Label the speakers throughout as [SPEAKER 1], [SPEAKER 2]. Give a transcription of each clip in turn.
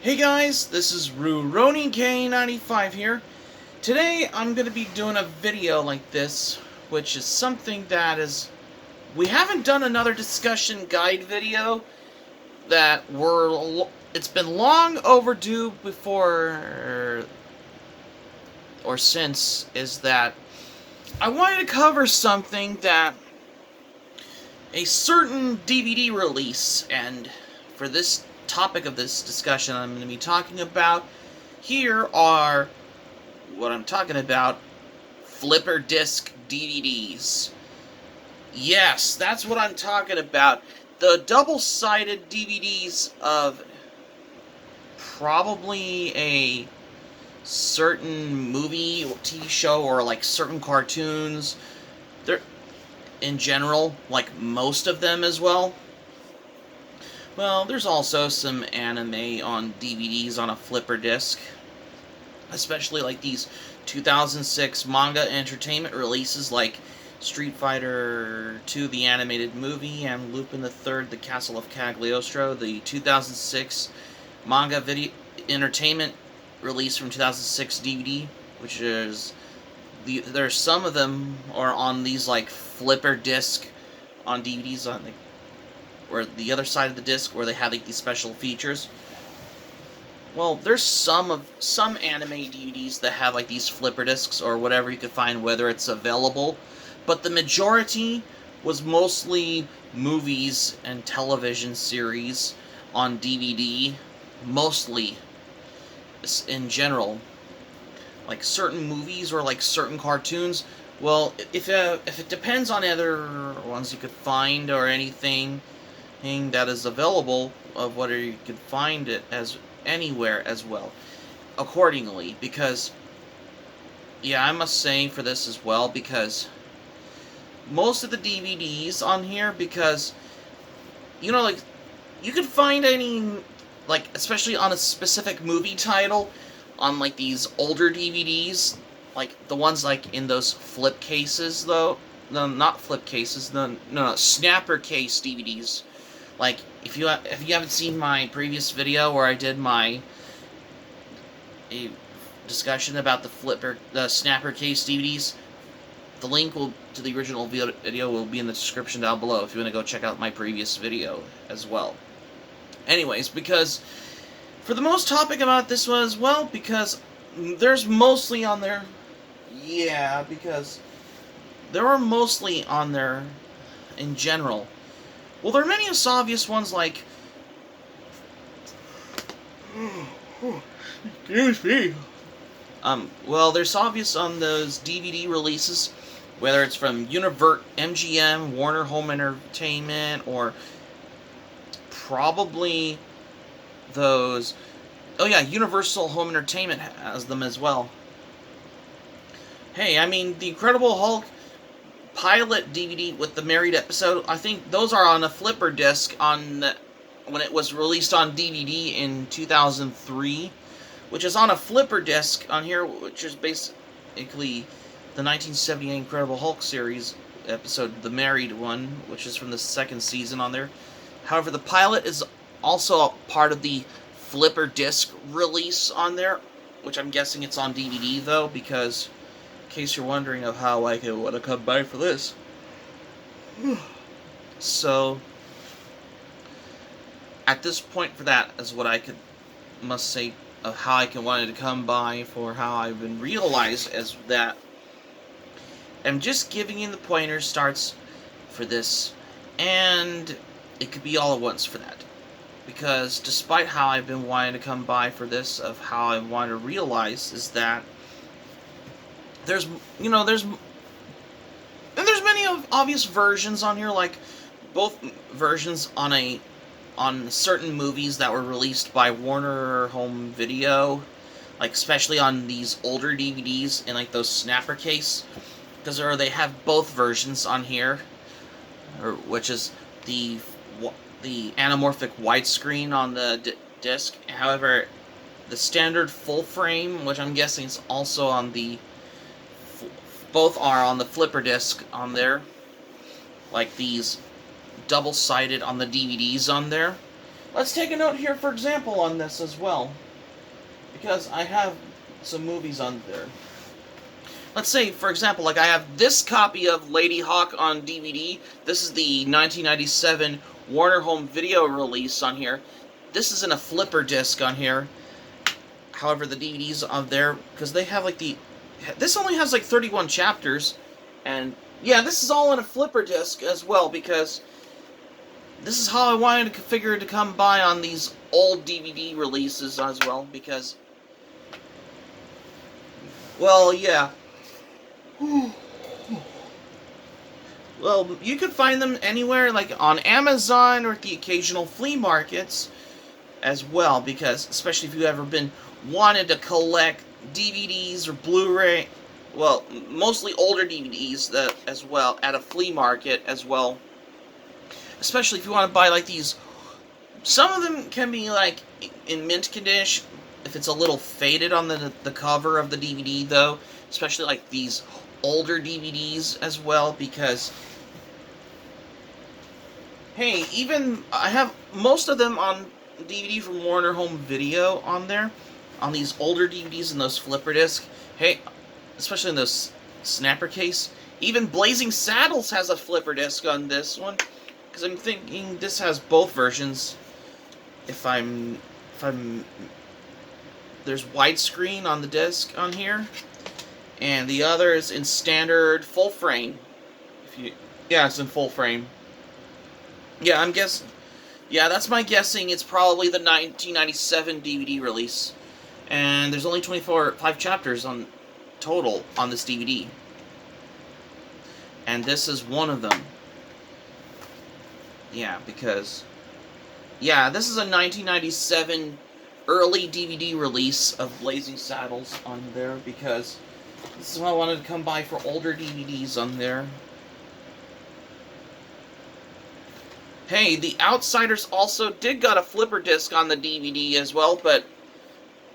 [SPEAKER 1] Hey guys, this is Rurouni K95 here. Today I'm going to be doing a video like this, which is something that is... We haven't done another discussion guide video that it's been long overdue before or since, is that I wanted to cover something that a certain DVD release, and for this topic of this discussion I'm going to be talking about here are what I'm talking about, flipper disc DVDs. Yes, that's what I'm talking about. The double-sided DVDs of probably a certain movie or TV show, or like certain cartoons. They're in general, like most of them as well. Well, there's also some anime on DVDs on a flipper disc, especially like these 2006 manga entertainment releases like Street Fighter 2, the animated movie, and Lupin the Third, the Castle of Cagliostro, the 2006 manga video entertainment release from 2006 DVD, which is there's some of them are on these like flipper disc on DVDs on or the other side of the disc where they have like these special features. Well, there's some anime DVDs that have like these flipper discs or whatever you could find, whether it's available, but the majority was mostly movies and television series on DVD, mostly in general, like certain movies or like certain cartoons. Well, if it depends on other ones you could find or anything that is available, of whether you could find it as anywhere as well, accordingly, because yeah, I must say for this as well, because most of the DVDs on here, because like you could find any, like especially on a specific movie title on like these older DVDs, like the ones like in those flip cases, though. No, not flip cases, no, snapper case DVDs. Like, if you haven't seen my previous video where I did a discussion about the snapper case DVDs, the link to the original video will be in the description down below if you want to go check out my previous video as well. Anyways, because for the most topic about this was, well, because there's mostly on there, yeah, because there are mostly on there in general. Well, there are many obvious ones like... Excuse me. Well, there's obvious on those DVD releases, whether it's from MGM, Warner Home Entertainment, or probably those... Oh yeah, Universal Home Entertainment has them as well. Hey, I mean, The Incredible Hulk pilot DVD with the married episode, I think those are on a flipper disc when it was released on DVD in 2003, which is on a flipper disc on here, which is basically the 1978 Incredible Hulk series episode, the married one, which is from the second season on there. However, the pilot is also a part of the flipper disc release on there, which I'm guessing it's on DVD though, because in case you're wondering of how I could want to come by for this. So, at this point for that is what I must say of how I can wanted to come by for how I've been realized as that. I'm just giving you the pointer starts for this, and it could be all at once for that. Because despite how I've been wanting to come by for this, of how I want to realize is that there's many obvious versions on here, like both versions on certain movies that were released by Warner Home Video, like especially on these older DVDs in like those snapper case, because they have both versions on here, which is the anamorphic widescreen on the disc. However, the standard full frame, which I'm guessing is also on the both are on the flipper disc on there, like these double-sided on the DVDs on there. let's take a note here, for example, on this as well, because I have some movies on there. Let's say, for example, like I have this copy of Lady Hawk on DVD. This is the 1997 Warner Home Video release on here. This is in a flipper disc on here. However, the DVD's on there, because they have like this only has like 31 chapters, and yeah, this is all in a flipper disc as well, because this is how I wanted to figure it to come by on these old DVD releases as well, because, well, yeah. Well, you could find them anywhere, like on Amazon or at the occasional flea markets as well, because especially if you've ever been wanted to collect DVDs or Blu-ray, well, mostly older DVDs as well, at a flea market as well. Especially if you want to buy like these, some of them can be like in mint condition, if it's a little faded on the cover of the DVD though, especially like these older DVDs as well, because hey, even I have most of them on DVD from Warner Home Video on there, on these older DVDs and those flipper disc. Hey, especially in those snapper case. Even Blazing Saddles has a flipper disc on this one, because I'm thinking this has both versions. If I'm there's widescreen on the disc on here, and the other is in standard full frame. Yeah, it's in full frame. Yeah, I'm guessing. Yeah, that's my guessing. It's probably the 1997 DVD release, and there's only 5 chapters on total on this DVD, and this is one of them. Yeah, because yeah, this is a 1997 early DVD release of Blazing Saddles on there, because this is what I wanted to come by for older DVDs on there. Hey, The Outsiders also did got a flipper disc on the DVD as well, but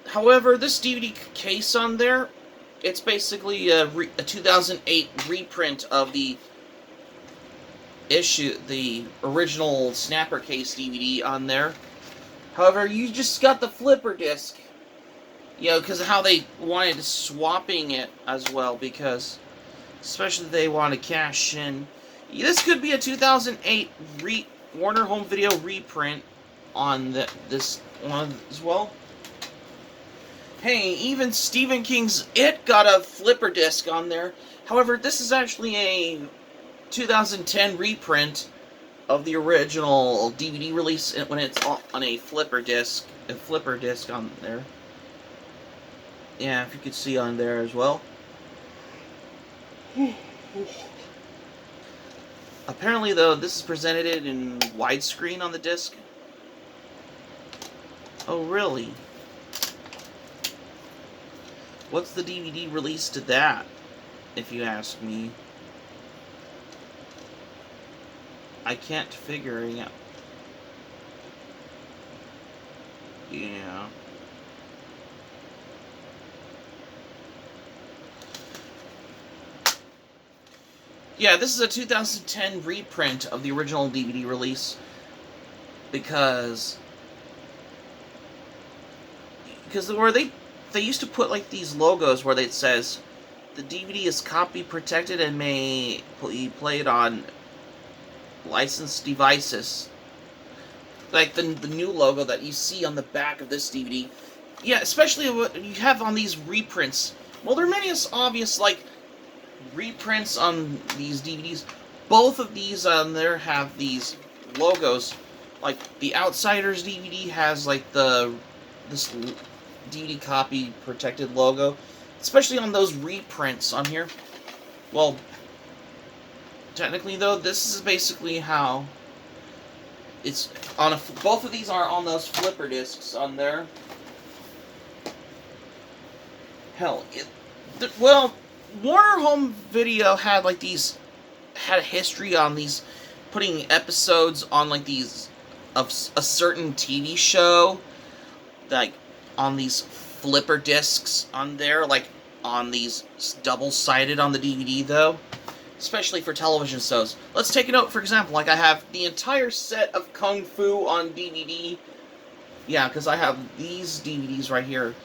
[SPEAKER 1] however, this DVD case on there, it's basically a 2008 reprint of the original snapper case DVD on there. However, you just got the flipper disc, you know, because of how they wanted swapping it as well, because especially they want to cash in. This could be a 2008 Warner Home Video reprint on this one as well. Hey, even Stephen King's It got a flipper disc on there. However, this is actually a 2010 reprint of the original DVD release when it's on a flipper disc on there. Yeah, if you could see on there as well. Apparently, though, this is presented in widescreen on the disc. Oh, really? What's the DVD release to that, if you ask me? I can't figure it out. Yeah. Yeah, this is a 2010 reprint of the original DVD release, because where they used to put like these logos where it says the DVD is copy protected and may be played on licensed devices, like the new logo that you see on the back of this DVD. Yeah, especially what you have on these reprints. Well, there are many obvious like reprints on these DVDs. Both of these on there have these logos. Like the Outsiders DVD has like this DVD copy protected logo, especially on those reprints on here. Well, technically though, this is basically how it's on both of these are on those flipper discs on there. Hell, well, Warner Home Video had like had a history on these, putting episodes on like these of a certain TV show, like on these flipper discs on there, like on these double-sided on the DVD though. especially for television shows. Let's take a note, for example, like I have the entire set of Kung Fu on DVD. Yeah, because I have these DVDs right here.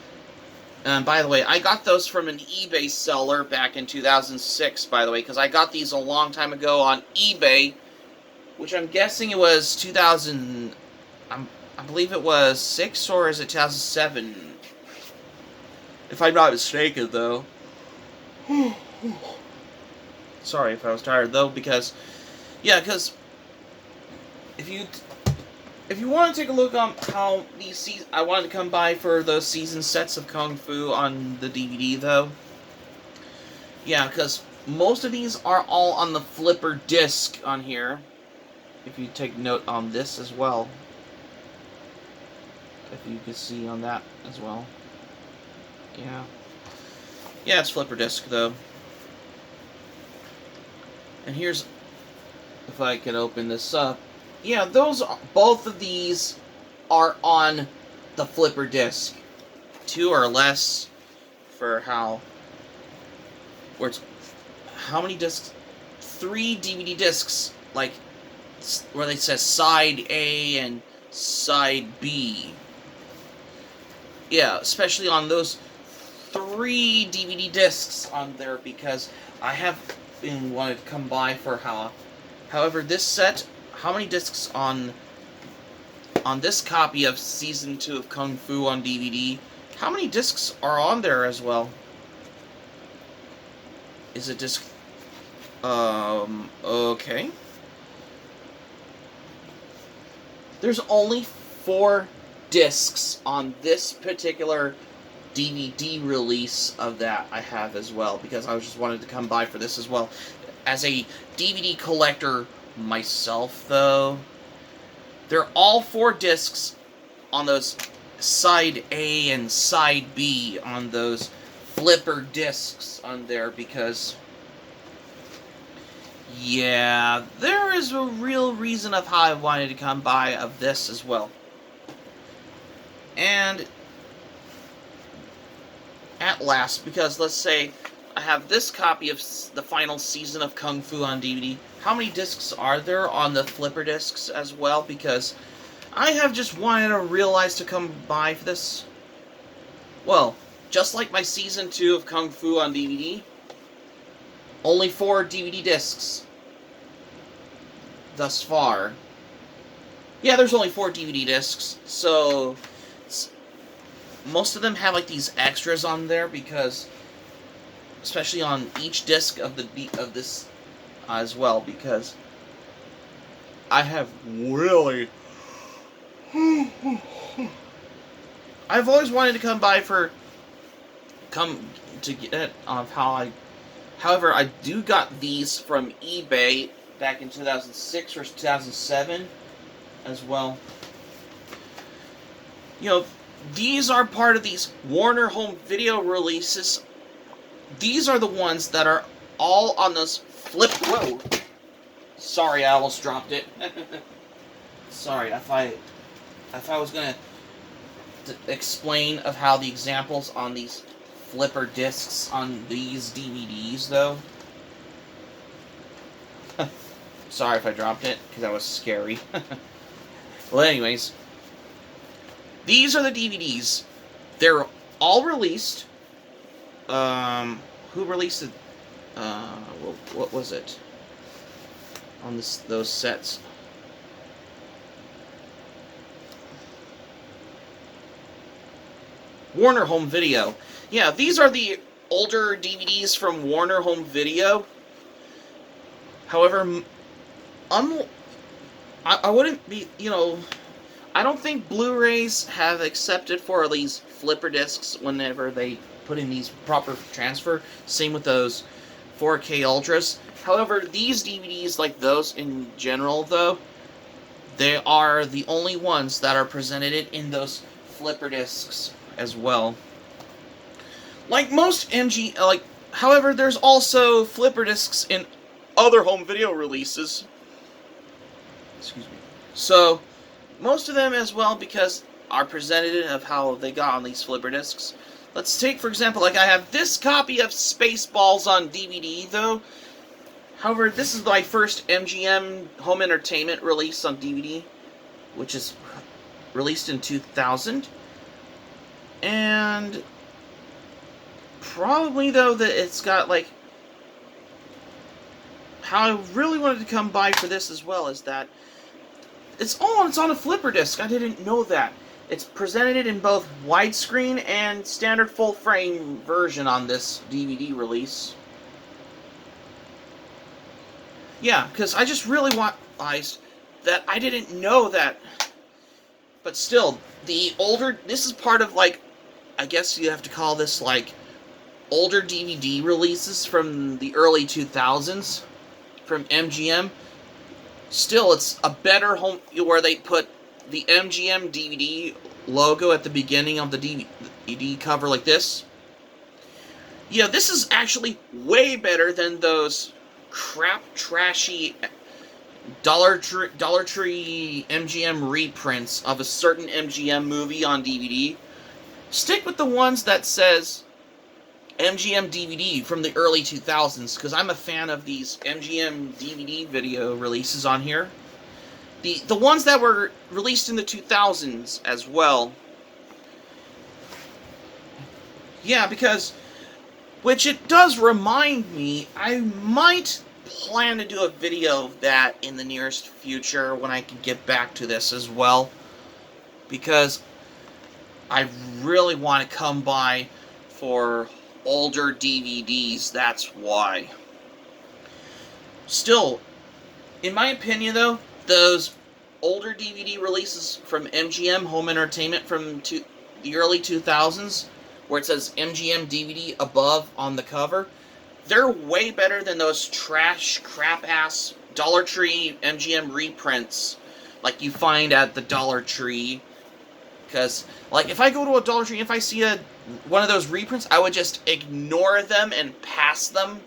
[SPEAKER 1] And by the way, I got those from an eBay seller back in 2006, by the way, because I got these a long time ago on eBay, which I'm guessing it was 2000, I believe it was 6, or is it 2007? If I'm not mistaken, though. Sorry if I was tired, though, because, yeah, because if you want to take a look on how these I wanted to come by for those season sets of Kung Fu on the DVD, though. Yeah, because most of these are all on the flipper disc on here. If you take note on this as well. If you can see on that as well. Yeah. Yeah, it's flipper disc, though. And here's, if I can open this up. Yeah, both of these are on the flipper disc. 2 or less for how many discs? 3 DVD discs, like, where they says side A and side B. Yeah, especially on those 3 DVD discs on there, because I have been wanted to come by for however, this set, how many discs on this copy of Season 2 of Kung Fu on DVD, how many discs are on there as well? Is it disc... okay. There's only 4 discs on this particular DVD release of that I have as well, because I just wanted to come by for this as well. As a DVD collector myself, though, they're all 4 discs on those side A and side B on those flipper discs on there, because yeah, there is a real reason of how I wanted to come by of this as well. And at last, because let's say I have this copy of the final season of Kung Fu on DVD. How many discs are there on the flipper discs as well? Because I have just wanted to realize to come by for this. Well, just like my Season 2 of Kung Fu on DVD, only 4 DVD discs thus far. Yeah, there's only 4 DVD discs, so most of them have like these extras on there, because especially on each disc of this as well, because I have really I've always wanted to come to get of how I. However, I do got these from eBay back in 2006 or 2007 as well. You know, these are part of these Warner Home Video releases. These are the ones that are all on those Whoa! Sorry, I almost dropped it. Sorry, if I was gonna explain of how the examples on these flipper discs on these DVDs, though. Sorry if I dropped it, because that was scary. Well, anyways, these are the DVDs. They're all released. Who released it? What was it? On those sets. Warner Home Video. Yeah, these are the older DVDs from Warner Home Video. However, I wouldn't be, I don't think Blu-rays have accepted for these flipper discs whenever they put in these proper transfer. Same with those 4K Ultras. However, these DVDs, like those in general, though, they are the only ones that are presented in those flipper discs as well. Like most however, there's also flipper discs in other home video releases. Excuse me. So, most of them as well, because are presented of how they got on these flipper discs. Let's take, for example, like I have this copy of Spaceballs on DVD, though. However, this is my first MGM home entertainment release on DVD, which is released in 2000. And probably, though, that it's got, like, how I really wanted to come by for this as well is that it's on a flipper disc. I didn't know that. It's presented in both widescreen and standard full-frame version on this DVD release. Yeah, because I just really realized that I didn't know that. But still, this is part of, like, I guess you have to call this, like, older DVD releases from the early 2000s from MGM. Still, it's a better home, where they put the MGM DVD logo at the beginning of the DVD cover like this. Yeah, this is actually way better than those crap, trashy Dollar Tree MGM reprints of a certain MGM movie on DVD. Stick with the ones that says MGM DVD from the early 2000s, because I'm a fan of these MGM DVD video releases on here. The ones that were released in the 2000s as well. Yeah, because, which it does remind me, I might plan to do a video of that in the nearest future when I can get back to this as well. Because I really want to come by for older DVDs, that's why. Still, in my opinion though, those older DVD releases from MGM Home Entertainment from the early 2000s, where it says MGM DVD above on the cover, they're way better than those trash, crap-ass Dollar Tree MGM reprints like you find at the Dollar Tree. Because, like, if I go to a Dollar Tree, if I see one of those reprints, I would just ignore them and pass them.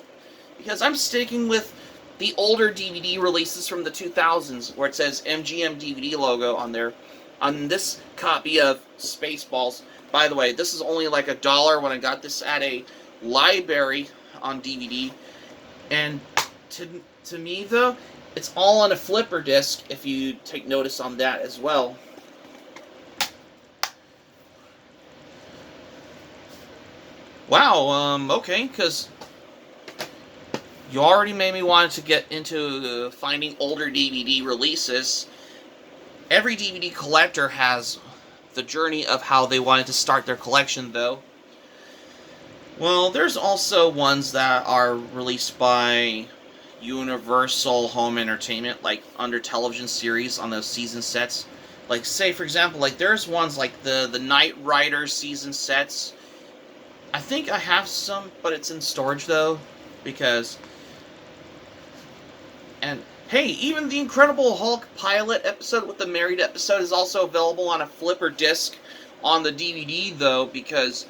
[SPEAKER 1] Because I'm sticking with the older DVD releases from the 2000s, where it says MGM DVD logo on there. On this copy of Spaceballs, by the way, this is only like $1 when I got this at a library on DVD. And to me, though, it's all on a flipper disc, if you take notice on that as well. Wow, okay, because you already made me want to get into finding older DVD releases. Every DVD collector has the journey of how they wanted to start their collection, though. Well, there's also ones that are released by Universal Home Entertainment, like under television series on those season sets. Like, say, for example, like, there's ones like the Knight Rider season sets. I think I have some, but it's in storage, though, because... And, hey, even the Incredible Hulk pilot episode with the married episode is also available on a flipper disc on the DVD, though, because...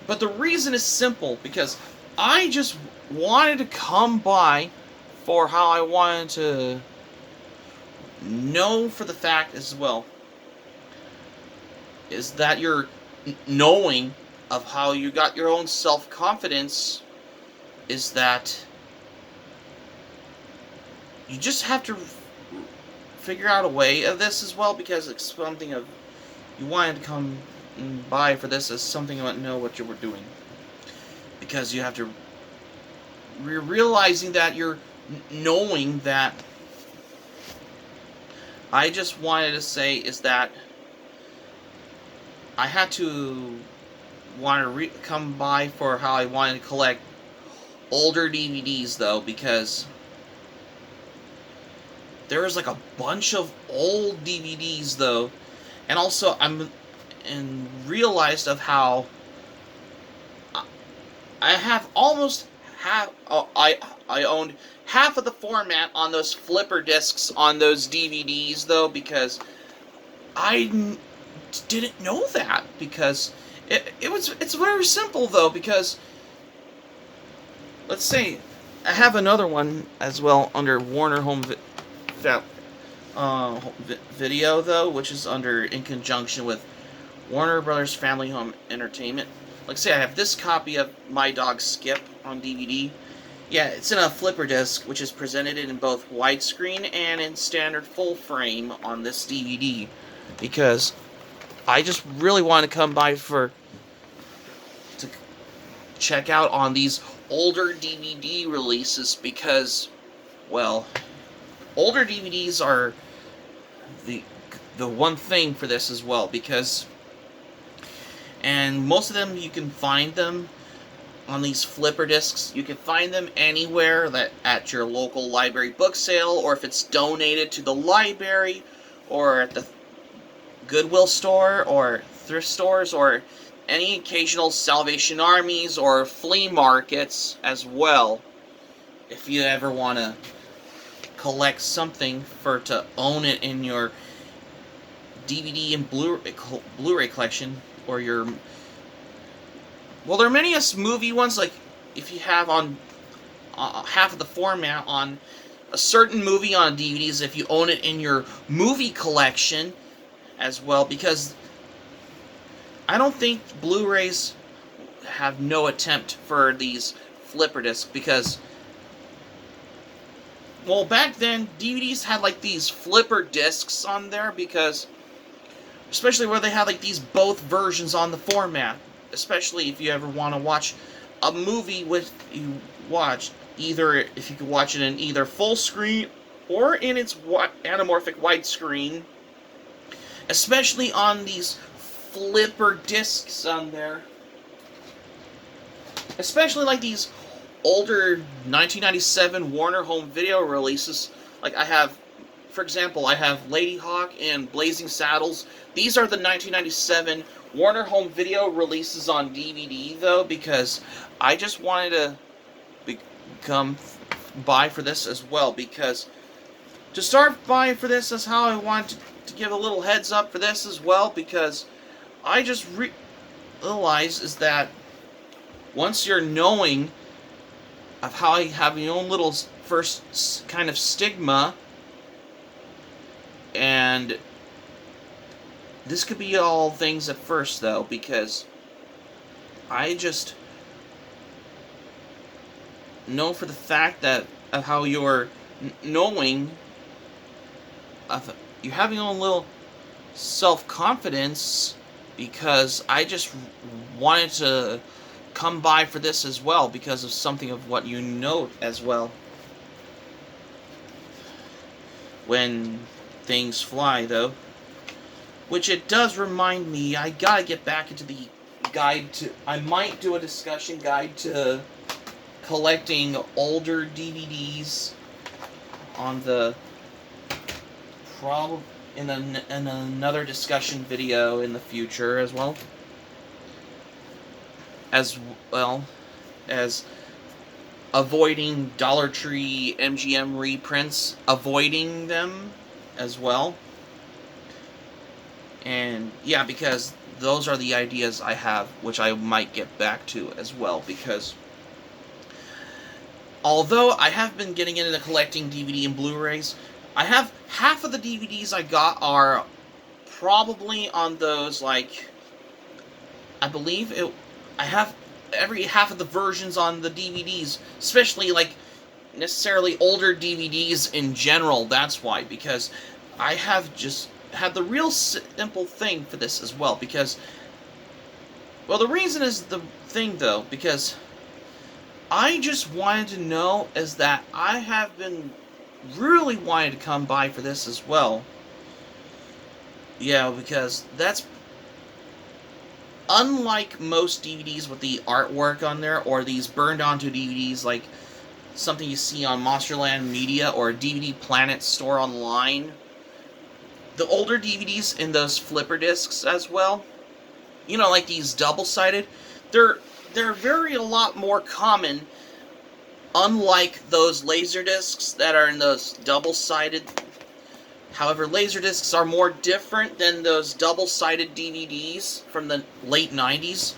[SPEAKER 1] But the reason is simple, because I just wanted to come by for how I wanted to know for the fact as well, is that you're knowing of how you got your own self-confidence, is that you just have to figure out a way of this as well, because it's something of, you wanted to come by for this as something about know what you were doing, because you have to realizing that you're knowing that. I just wanted to say is that I had to want to come by for how I wanted to collect older DVDs, though, because there is like a bunch of old DVDs, though, and also and realized of how I have almost half. I owned half of the format on those flipper discs on those DVDs, though, because I didn't know that, because it's very simple, though, because let's say I have another one as well under Warner Home Video, though, which is under in conjunction with Warner Brothers Family Home Entertainment. Like say I have this copy of My Dog Skip on DVD, Yeah, it's in a flipper disc, which is presented in both widescreen and in standard full frame on this DVD. Because I just really want to come by to check out on these older DVD releases because, well, older DVDs are the the one thing for this as well because, and most of them you can find them on these flipper discs. You can find them anywhere that at your local library book sale, or if it's donated to the library, or at the Goodwill store, or thrift stores, or any occasional Salvation Armies or flea markets as well. If you ever want to collect something to own it in your DVD and Blu-ray collection, or your, well, there are many movie ones, like if you have on half of the format on a certain movie on DVDs, if you own it in your movie collection as well, because I don't think Blu-rays have no attempt for these flipper discs, because, well, back then DVDs had like these flipper discs on there, because especially where they had like these both versions on the format, especially if you ever want to watch a movie with you watch, either if you could watch it in either full screen or in its anamorphic widescreen, especially on these flipper discs on there, especially like these older 1997 Warner Home Video releases. Like I have, for example, I have Lady Hawk and Blazing Saddles. These are the 1997 Warner Home Video releases on DVD, though, because I just wanted to come by for this as well, because to start by for this is how I wanted to give a little heads up for this as well, because I just realized is that once you're knowing of how you have your own little first kind of stigma, and this could be all things at first, though, because I just know for the fact that of how you're knowing of you having your own little self-confidence, because I just wanted to come by for this as well because of something of what you note as well. When things fly, though, which it does remind me, I gotta get back into the guide to, I might do a discussion guide to collecting older DVDs on the in another discussion video in the future as well as avoiding Dollar Tree MGM reprints, avoiding them as well. And yeah, because those are the ideas I have, which I might get back to as well, because although I have been getting into collecting DVD and Blu-rays, I have half of the DVDs I got are probably on those, like, I believe I have every half of the versions on the DVDs, especially like necessarily older DVDs in general. That's why, because I have just had the real simple thing for this as well, because, well, the reason is the thing, though, because I just wanted to know is that I have been really wanting to come by for this as well. Yeah, because that's unlike most DVDs with the artwork on there, or these burned onto DVDs like something you see on Monsterland Media or DVD Planet store online. The older DVDs in those flipper discs as well, you know, like these double-sided, they're very a lot more common, unlike those laser discs that are in those double-sided. However, Laserdiscs are more different than those double-sided DVDs from the late 90s.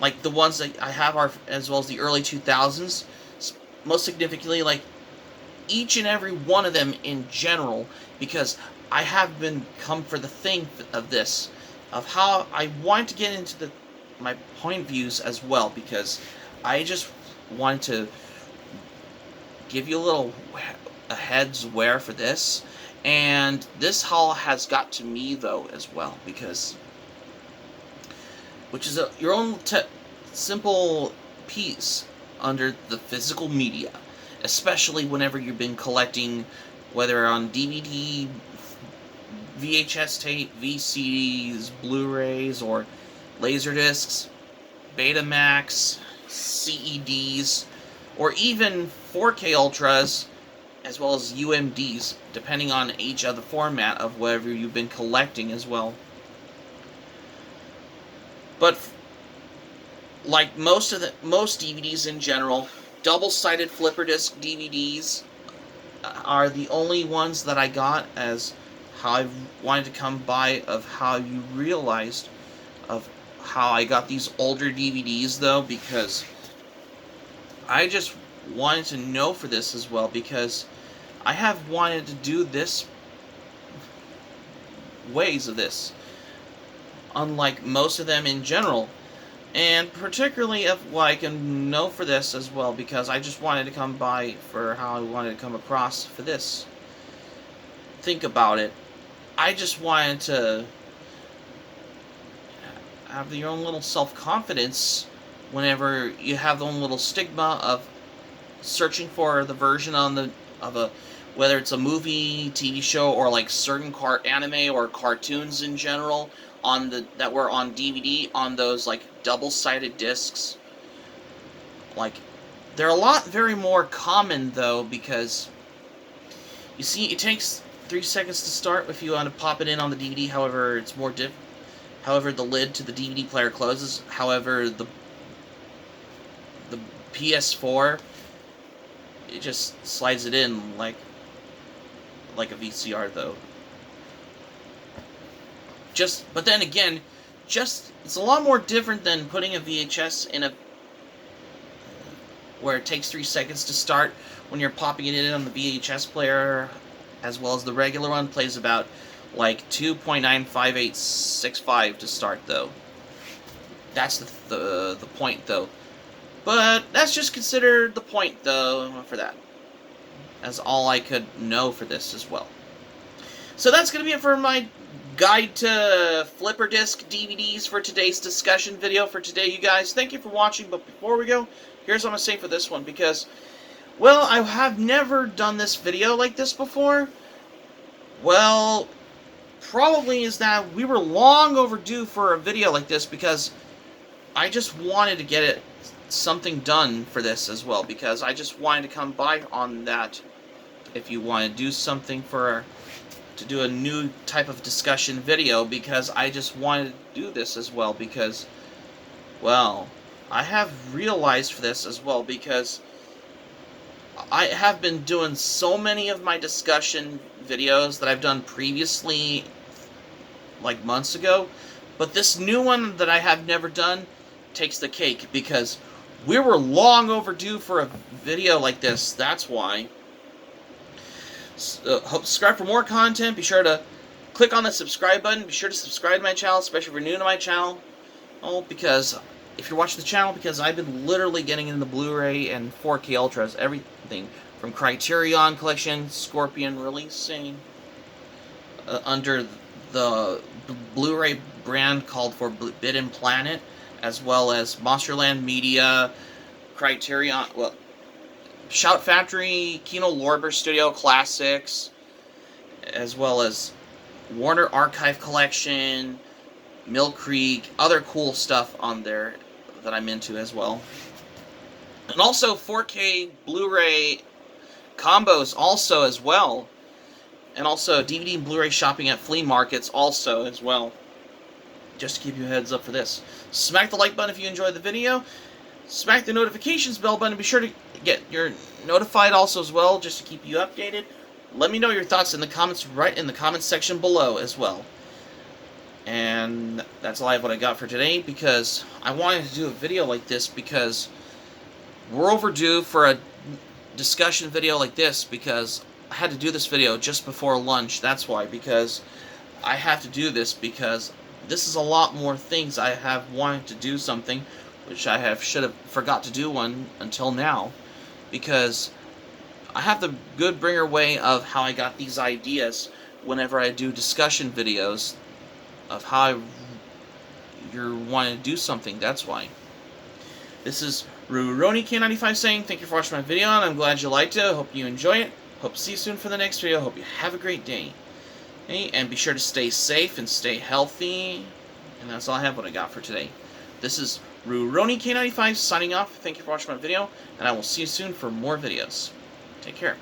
[SPEAKER 1] Like, the ones that I have are, as well as the early 2000s. Most significantly, like, each and every one of them in general, because I have been come for the thing of this, of how I want to get into my point of views as well, because I just wanted to give you a heads where for this. And this haul has got to me though as well, because which is your own simple piece under the physical media, especially whenever you've been collecting, whether on DVD, VHS tape, VCDs, Blu-rays, or Laserdiscs, Betamax, CEDs, or even 4K Ultras, as well as UMDs, depending on each of the format of whatever you've been collecting as well. But like most DVDs in general, double-sided flipper disc DVDs are the only ones that I got, as how I wanted to come by of how you realized of how I got these older DVDs though, because I just wanted to know for this as well, because I have wanted to do this ways of this, unlike most of them in general, and particularly of what I can know for this as well, because I just wanted to come by for how I wanted to come across for this. Think about it. I just wanted to have your own little self-confidence whenever you have the own little stigma of searching for the version of a, whether it's a movie, TV show, or like certain anime or cartoons in general that were on DVD on those like double-sided discs. Like, they're a lot very more common though, because you see, it takes 3 seconds to start if you want to pop it in on the DVD. However, it's more however, the lid to the DVD player closes. However, the PS4, it just slides it in like a VCR though. But then again, it's a lot more different than putting a VHS in where it takes 3 seconds to start when you're popping it in on the VHS player, as well as the regular one plays about like 2.95865 to start though. That's the point though. But that's just considered the point though for that, as all I could know for this as well. So that's going to be it for my guide to flipper disc DVDs for today's discussion video for today, you guys. Thank you for watching, but before we go, here's what I'm going to say for this one, because, well, I have never done this video like this before. Well, probably is that we were long overdue for a video like this, because I just wanted to get something done for this as well, because I just wanted to come by on that. If you want to do something to do a new type of discussion video, because I just wanted to do this as well, because, well, I have realized for this as well, because I have been doing so many of my discussion videos that I've done previously, like months ago, but this new one that I have never done takes the cake, because we were long overdue for a video like this. That's why. Subscribe for more content. Be sure to click on the subscribe button. Be sure to subscribe to my channel, especially if you're new to my channel. Oh, because if you're watching the channel, because I've been literally getting into the Blu-ray and 4K Ultras, everything from Criterion Collection, Scorpion releasing under the Blu-ray brand called Forbidden Planet, as well as Monsterland Media, Criterion, well, Shout Factory, Kino Lorber Studio Classics, as well as Warner Archive Collection, Mill Creek, other cool stuff on there that I'm into as well. And also 4K Blu-ray combos also as well. And also DVD and Blu-ray shopping at flea markets also as well. Just to keep you a heads up for this. Smack the like button if you enjoyed the video. Smack the notifications bell button. Be sure to get your notified also as well, just to keep you updated. Let me know your thoughts in the comments, right in the comments section below as well. And that's all I have what I got for today, because I wanted to do a video like this, because we're overdue for a discussion video like this, because I had to do this video just before lunch. That's why, because I have to do this, because this is a lot more things I have wanted to do something, which I should have forgot to do one until now, because I have the good bringer way of how I got these ideas whenever I do discussion videos of how you're wanting to do something. That's why. This is RuRoniK95 saying thank you for watching my video, and I'm glad you liked it. I hope you enjoy it. Hope to see you soon for the next video. Hope you have a great day. Okay, and be sure to stay safe and stay healthy. And that's all I have what I got for today. This is RuRoniK95 signing off. Thank you for watching my video, and I will see you soon for more videos. Take care.